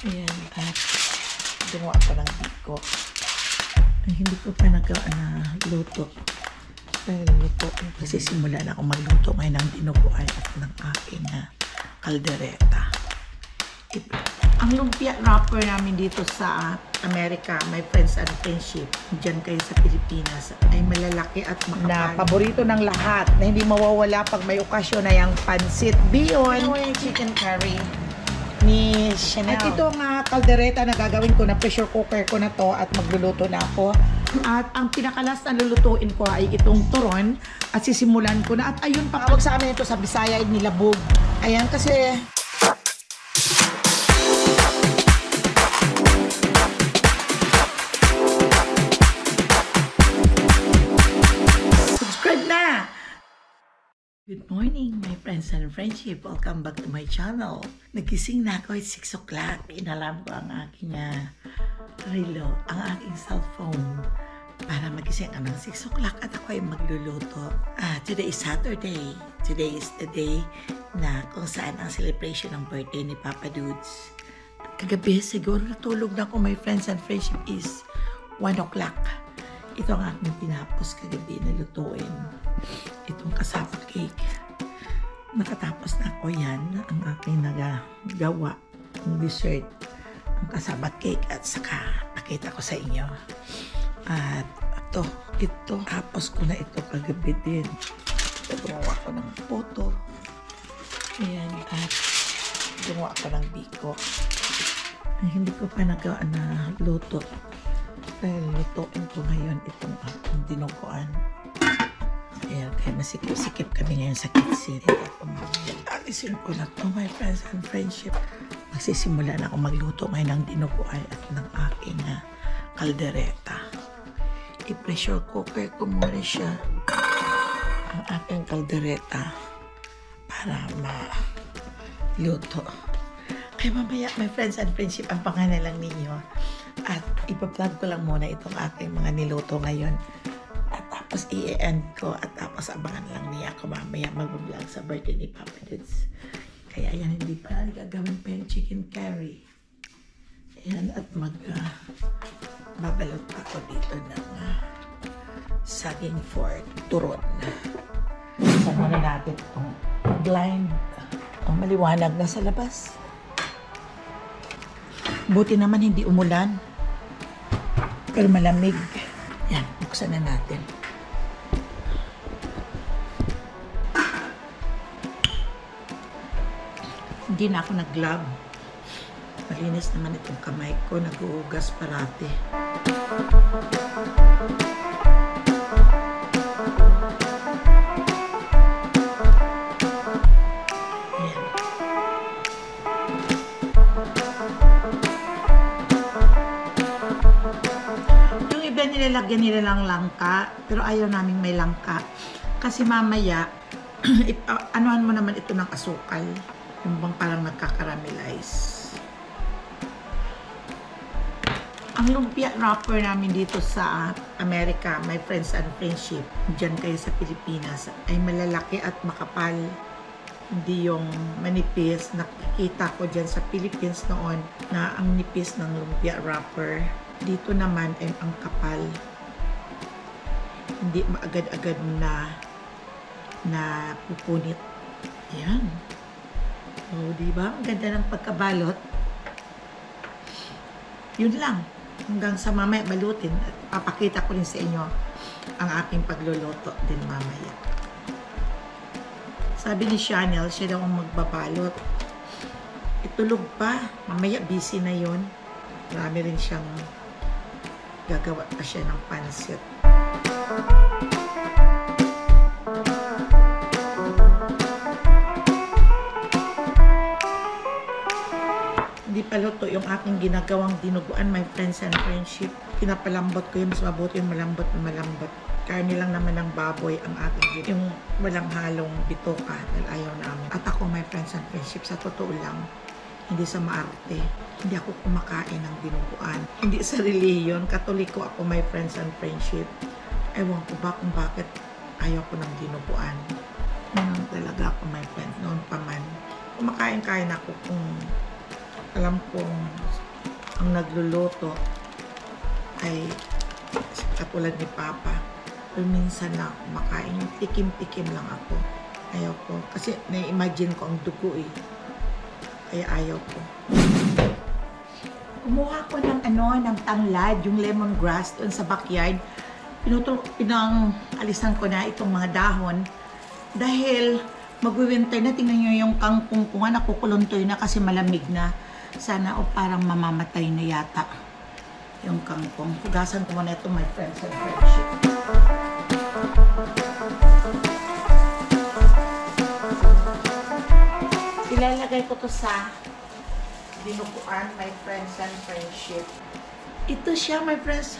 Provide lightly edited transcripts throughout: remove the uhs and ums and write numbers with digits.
Ayan, at gumawa ko ng biko. Ay, hindi ko pa nagawa na luto. Magsisimula na ako magluto ngayon ng dinuguan at ng aking kaldereta. Ang lumpia wrapper namin dito sa Amerika, my friends and friendship, dyan kayo sa Pilipinas, ay malalaki at makapal. Na paborito ng lahat, na hindi mawawala pag may okasyon na yung pansit. Beyond chicken curry ni Chanel. At ito nga kaldereta na gagawin ko, na pressure cooker ko na to at magluluto na ako. At ang pinakalas na lulutuin ko ay itong turon at sisimulan ko na. At ayun, pakawag sa amin ito sa Bisaya, nilabog. Ayan, kasi subscribe na! Good morning, my friends and friendship. Welcome back to my channel. Nagising na ako at 6 o'clock. Inalam ko ang aking relo, ang aking cellphone para magising ng 6 o'clock at ako ay magluluto. Today is Saturday. Today is the day na kung saan ang celebration ng birthday ni Papa Dudes. Kagabi siguro natulog na ako, my friends and friendship, is 1 o'clock. Ito ang aking tinapos kagabi na lutuin. Itong kasama cake. Nakatapos na ako yan. Ang aking nagagawa ng dessert. Ang kasama cake at saka nakita ko sa inyo. At ito. Tapos ko na ito kagabi din. Gumawa ko ng photo. Ayan. At gumawa ko ng biko. Ay, hindi ko pa nagawa na luto. Dahil lutuin ko ngayon itong aking dinuguan. Ayan, kaya masikip-sikip kami ngayon sa kitchen. Alisin ko na to, my friends and friendship. Magsisimula na ako magluto ngayon ng dinuguan at ng aking kaldereta. I-pressure cooker ko muna siya, ang aking kaldereta, para maluto. Kaya mamaya, my friends and friendship, ang pangalan lang ninyo. At ipa-vlog ko lang muna itong aking mga niluto ngayon. At tapos i-end ko at tapos abangan lang niya ako mamaya mag-vlog sa birthday ni Papa Dudes. Kaya yan, hindi pa gagawin pa yung chicken curry. Ayan, at babalot pa ako dito ng saging for turon. Saan muna natin itong blind. Ang maliwanag na sa labas. Buti naman hindi umulan. Pero malamig. Yan, buksan na natin. Hindi na ako nag-glove. Malinis naman itong kamay ko. Nag-uugas parati. Nilalagyan nila lang langka, pero ayaw namin may langka. Kasi mamaya, anuhan mo naman ito ng asukal. Yung bang parang nagkakaramelize. Ang lumpia wrapper namin dito sa Amerika, my friends and friendship, dyan kayo sa Pilipinas, ay malalaki at makapal. Hindi yung manipis. Nakikita ko dyan sa Philippines noon na ang nipis ng lumpia wrapper. Dito naman ay ang kapal. Hindi maagad-agad na pupunit. Ayan. O, diba? Ang ganda ng pagkabalot. Yun lang. Hanggang sa mamaya balutin. At papakita ko rin sa inyo ang aking pagluluto din mamaya. Sabi ni Chanel, siya daw ang magbabalot. Itulog pa. Mamaya busy na yun. Marami rin siyang gagawa pa siya ng pansit. Hindi pa luto yung aking ginagawang dinuguan, my friends and friendship. Pinapalambot ko yun. Mas mabuti yung malambot na malambot. Karne lang naman ng baboy ang aking yung walang halong bitoka dahil ayaw namin. At ako, my friends and friendship, sa totoo lang, hindi sa maarte. Hindi ako kumakain ng dinuguan. Hindi sa reliyon. Katoliko ako, my friends and friendship. Ewan ko ba kung bakit ayaw ko ng dinuguan. Noon talaga ako, my friends. Noon pa man. Kumakain-kain ako kung alam ko ang nagluluto ay katulad ni Papa. Pero minsan na kumakain, tikim-tikim lang ako. Ayaw ko. Kasi na-imagine ko ang dugo eh. Kaya ayaw ko. Kumuha ko ng ng tanglad, yung lemongrass doon sa backyard. Pinang-alisan ko na itong mga dahon. Dahil mag-winter na, tingnan nyo yung kangkong ko nga, nakukuluntoy na kasi malamig na. Sana o parang mamamatay na yata yung kangkong. Hugasan ko muna ito, my friends and friendship. Ilalagay ko to sa dinuguan, my friends and friendship. Ito siya, my friends.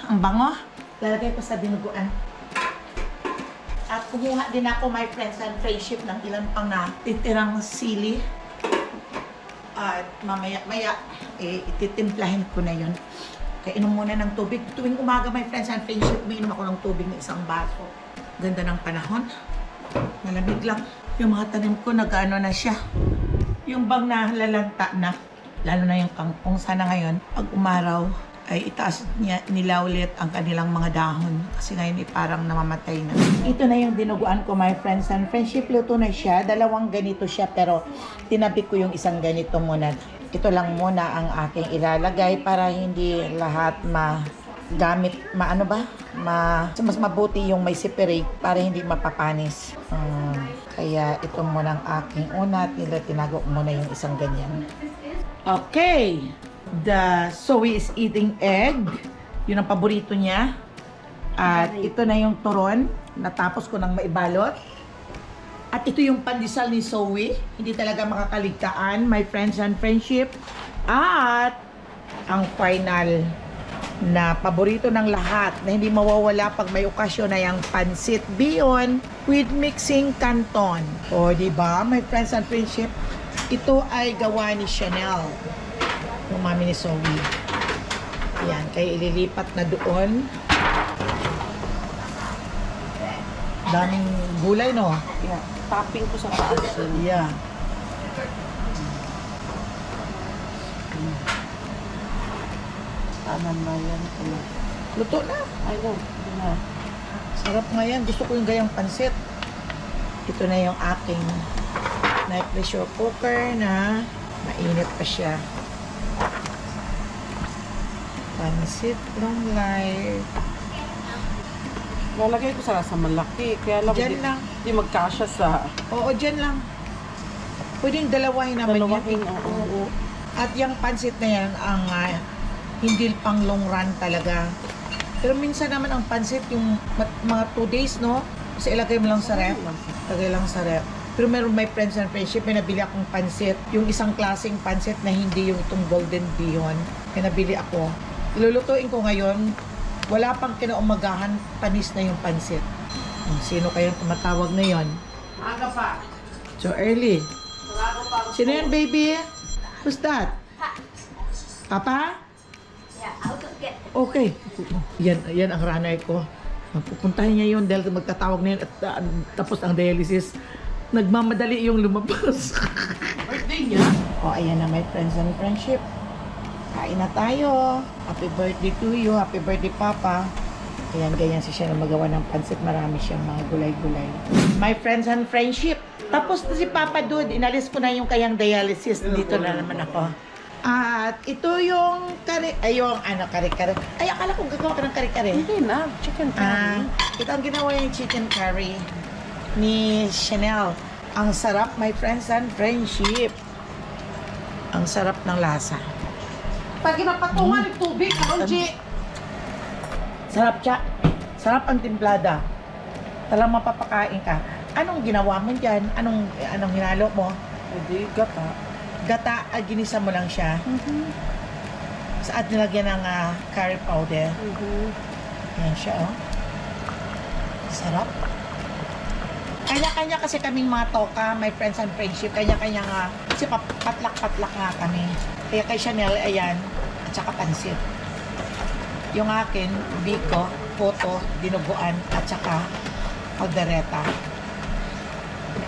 Ang bango. Ilalagay ko sa dinuguan. At kumuha din ako, my friends and friendship, ng ilan pang natitirang sili. At mamaya-maya, ititimplahin ko na yun. Kaya inom muna ng tubig. Tuwing umaga, my friends and friendship, umiinom ako ng tubig ng isang baso. Ganda ng panahon. Malamig lang. Yung mga tanim ko, nag-ano na siya. Yung bang nalalanta na. Lalo na yung kangkong. Sana ngayon, pag umaraw, ay itaas nila ulit ang kanilang mga dahon. Kasi ngayon parang namamatay na. Ito na yung dinuguan ko, my friends and friendship. Luto na siya. Dalawang ganito siya, pero tinabi ko yung isang ganito muna. Ito lang muna ang aking ilalagay para hindi lahat magamit, mas mabuti yung may separate para hindi mapapanis. Kaya ito muna ang aking una at tinago muna yung isang ganyan. Okay. The Zoe is eating egg. Yun ang paborito niya. At ito na yung turon. Natapos ko nang maibalot. At ito yung pandesal ni Zoe. Hindi talaga makakaligtaan, my friends and friendship. At ang final na paborito ng lahat na hindi mawawala pag may okasyon na yung pansit bihon with mixing canton. O, diba, my friends and friendship? Ito ay gawa ni Chanel, yung mami ni Zoe. Ayan, kaya ililipat na doon. Daming gulay, no? Yeah. Topping ko sa taas yun. Yeah. Tanan na yan. Luto na. Ay, no. Na. Sarap nga yan. Gusto ko yung gayang pansit. Ito na yung aking pressure cooker na mainit pa siya. Pansit long life. Lalagay ko sa malaki. Kaya lang Diyan lang. Di magkasya sa... Oo, dyan lang. Pwedeng dalawahin naman Dalawahin, yan. oo. At yung pansit na yan, ang hindi pang long run talaga. Pero minsan naman ang pansit, yung mga 2 days, no? Kasi ilagay mo lang sa ref. Ilagay lang sa ref. Pero meron my friends and friendship, may nabili akong pansit. Yung isang klaseng pansit na hindi yung itong golden bihon. May nabili ako. Ilulutuin ko ngayon. Wala pang kinaumagahan, panis na yung pansit. Sino kayang tumatawag na yon? Aga pa. So early. Aga pa. Sino yan, baby? Who's that? Papa? Yeah, I'll go get it. Okay. Yan ang ranay ko. Pupuntahin niya yun dahil magtatawag na yun at tapos ang dialysis. Nagmamadali yung lumabas. Birthday niya? Ayan na, my friends and friendship. Kain na tayo. Happy birthday to you. Happy birthday, Papa. Ayan, ganyan siya na magawa ng pansit. Marami siyang mga gulay-gulay. My friends and friendship. Tapos na si Papa Dude. Inalis ko na yung kayang dialysis. Dito na naman ako. At ito yung kare... Ay, yung kare-kare. Ay, akala ko gagawa ka ng kare-kare. Hindi na. Chicken curry. Ito ang ginawa yung chicken curry ni Chanel. Ang sarap, my friends and friendship. Ang sarap ng lasa. Pag napatungan ng tubig, G. Sarap siya. Sarap ang timplada. Talagang mapapakain ka. Anong ginawa mo dyan? Anong hinalo mo? Hindi, gata. Gata, ginisa mo lang siya. Saan nilagyan ng curry powder. Yan siya, oh. Sarap. Kanya-kanya kasi kaming mga toka, my friends and friendship. Kanya-kanya nga. Kasi patlak-patlak nga kami. Kaya kay Chanel, ayan. At saka pansit. Yung akin, biko, poto, dinuguan, at saka caldereta.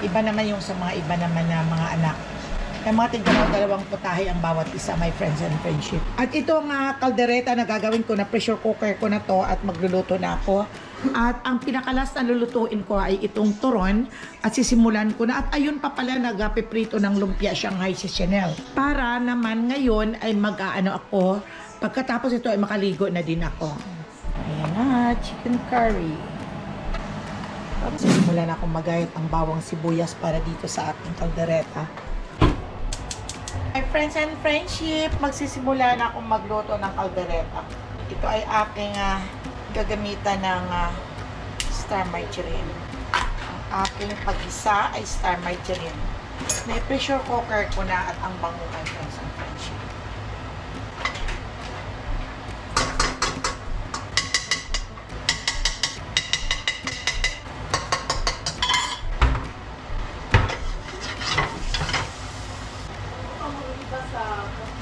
Iba naman yung sa mga iba naman na mga anak. Kaya mga tignan dalawang putahe ang bawat isa, my friends and friendship. At itong kaldereta na gagawin ko na pressure cooker ko na to at magluluto na ako. At ang pinakalas na lulutuin ko ay itong turon at sisimulan ko na. At ayun pa pala nagpiprito ng lumpia Shanghai si Chanel. Para naman ngayon ay mag-aano ako. Pagkatapos ito ay makaligo na din ako. Ayan na, chicken curry. Tapos sisimulan akong magayat ang bawang sibuyas para dito sa aking kaldereta. My friends and friendship, magsisimula na akong magluto ng kaldereta. Ito ay aking gagamitan ng star margarine. Ang aking pag-isa ay star margarine. May pressure cooker ko na at ang bango, my friends and friendship.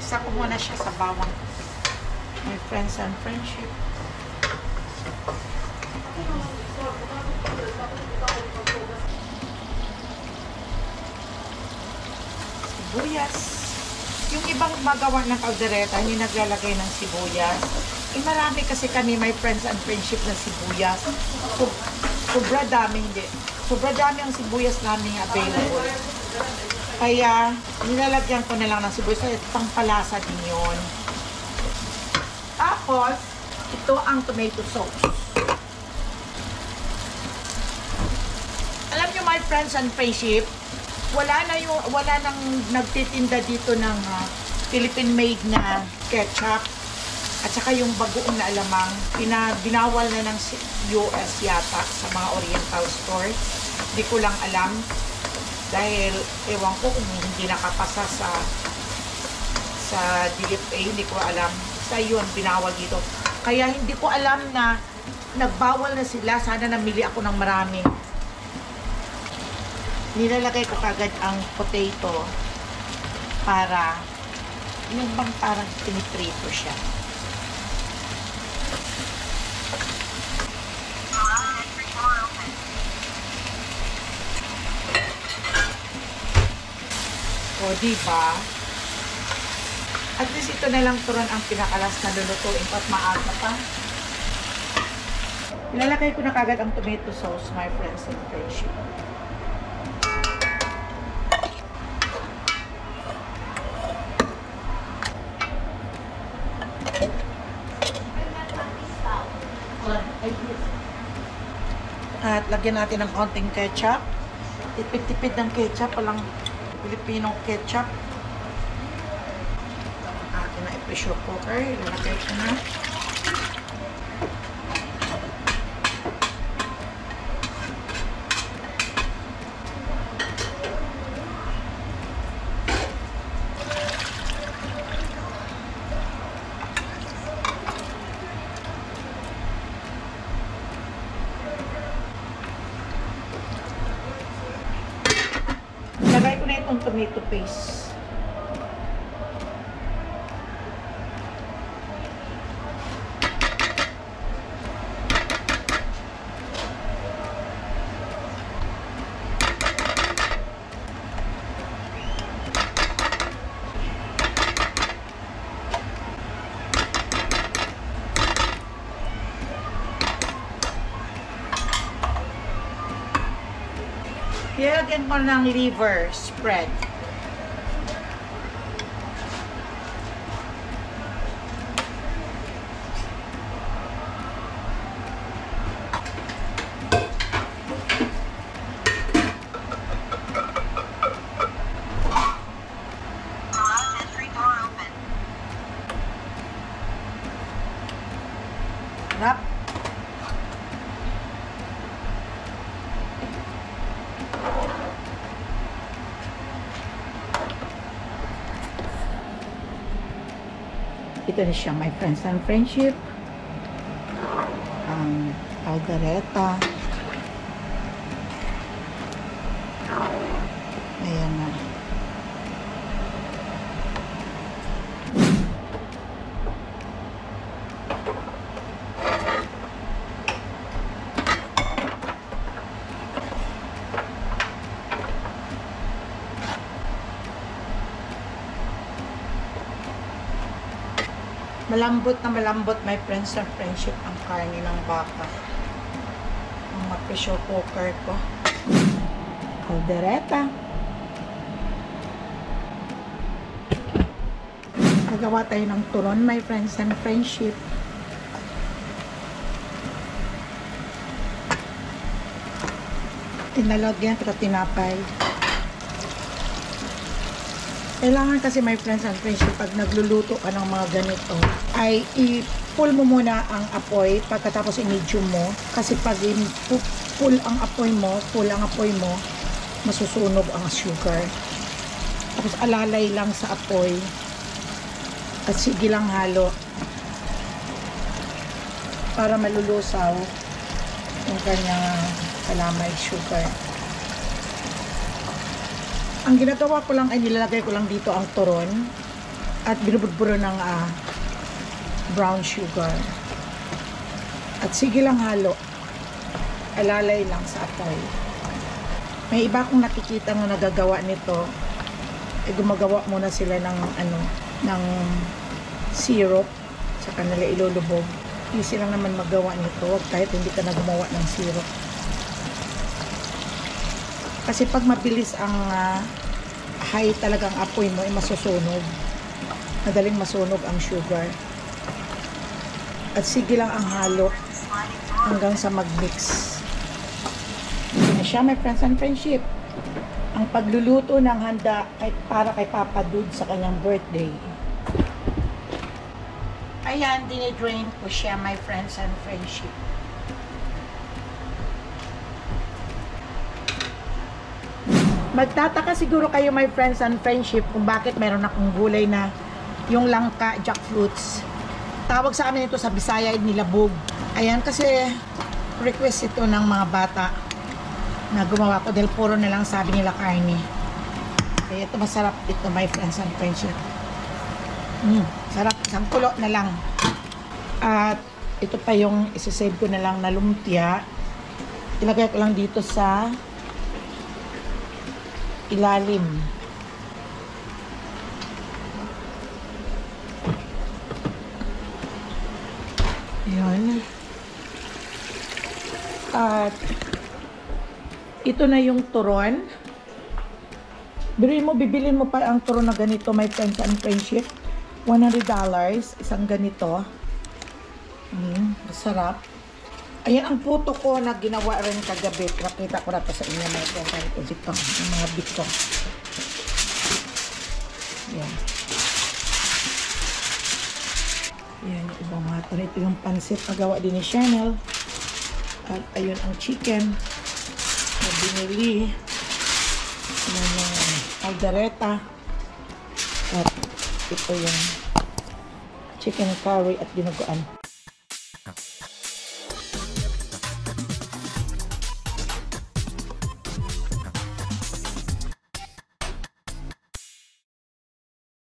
Isa ko muna siya sa bawang, my friends and friendship. Sibuyas. Yung ibang magawa ng kaldereta, hindi naglalagay ng sibuyas. Marami kasi kami, my friends and friendship, na sibuyas. Sobra dami, hindi. Sobra dami ang sibuyas namin available. Kaya, nilalagyan ko na lang ng sibuyas. Pangpalasa din yun. Tapos, ito ang tomato sauce. Alam nyo, my friends and friendship, wala nang nagtitinda dito ng Philippine-made na ketchup. At saka yung bagoong na alamang, binawal na ng US yata sa mga Oriental store. Hindi ko lang alam. Dahil, ewan ko kung hindi nakapasa sa DFA, hindi ko alam. Basta yun, binawal dito. Kaya hindi ko alam na nagbawal na sila. Sana namili ako ng marami. Nilalagay ko kagad ang potato para yung bang parang piniprito siya. O, diba? At least ito na lang turon ang pinakalas na lulutuin pa at maaga pa. Ilalagay ko na kagad ang tomato sauce, my friends and friendship. At lagyan natin ng konting ketchup. Tipid-tipid ng ketchup, walang Filipinong ketchup. Akin na i-pressure cooker. Ilalagay ko na. Lagay ko na itong tomato paste. Lagyan ko ng liver spread. Wrap. Ito na siya, my friends and friendship. Ang kaldereta. Ayan na. Malambot na malambot, my friends and friendship, ang karne ng baka. Ang pressure cooker ko. Caldereta. Nagawa tayo ng turon, my friends and friendship. Tinalagyan pero tinapay. Kailangan kasi, my friends and friendship, pag nagluluto ka ng mga ganito, ay i-pull mo muna ang apoy pagkatapos i-medium mo. Kasi pag full ang apoy mo, masusunog ang sugar. Tapos alalay lang sa apoy at sige lang halo para malulusaw yung kanyang kalamay sugar. Ang ginagawa ko lang ay nilalagay ko lang dito ang turon at binubudburo ng brown sugar. At sige lang halo. Alalay lang sa apoy. May iba akong nakikita na nagagawa nito. Gumagawa muna sila ng ng syrup sa kanila ilulubog. Easy lang naman magawa nito kahit hindi ka na gumawa ng syrup. Kasi pag mabilis ang high talagang apoy mo, ay masusunog. Madaling masunog ang sugar. At sige lang ang halo hanggang sa mag-mix. Yan siya, my friends and friendship. Ang pagluluto ng handa para kay Papa Dude sa kanyang birthday. Ayan, dinidrain ko siya, my friends and friendship. Magtataka siguro kayo, my friends and friendship, kung bakit meron akong gulay na yung langka, jackfruits. Tawag sa amin ito sa Bisaya, nilabog. Ayan, kasi request ito ng mga bata na gumawa ko dahil puro na lang sabi nila karne. Kaya ito masarap ito, my friends and friendship. Sarap, isang kulo na lang. At ito pa yung isasave ko na lang na lumpia. Ilagay ko lang dito sa ilalim. Ayan. At ito na yung turon. Bibilin mo pa ang turon na ganito, my friends and friendship. $100, isang ganito. Masarap. Ayan ang puto ko na ginawa rin kagabi. Nakita ko na ito sa inyo, mga friends. Ito, yung mga bito. Ayan. Ayan yung ibang mga ito. Ito yung pansit na gawa din ni Chanel. At ayun ang chicken na binili. Ayan yung caldereta. At ito yung chicken curry at dinuguan.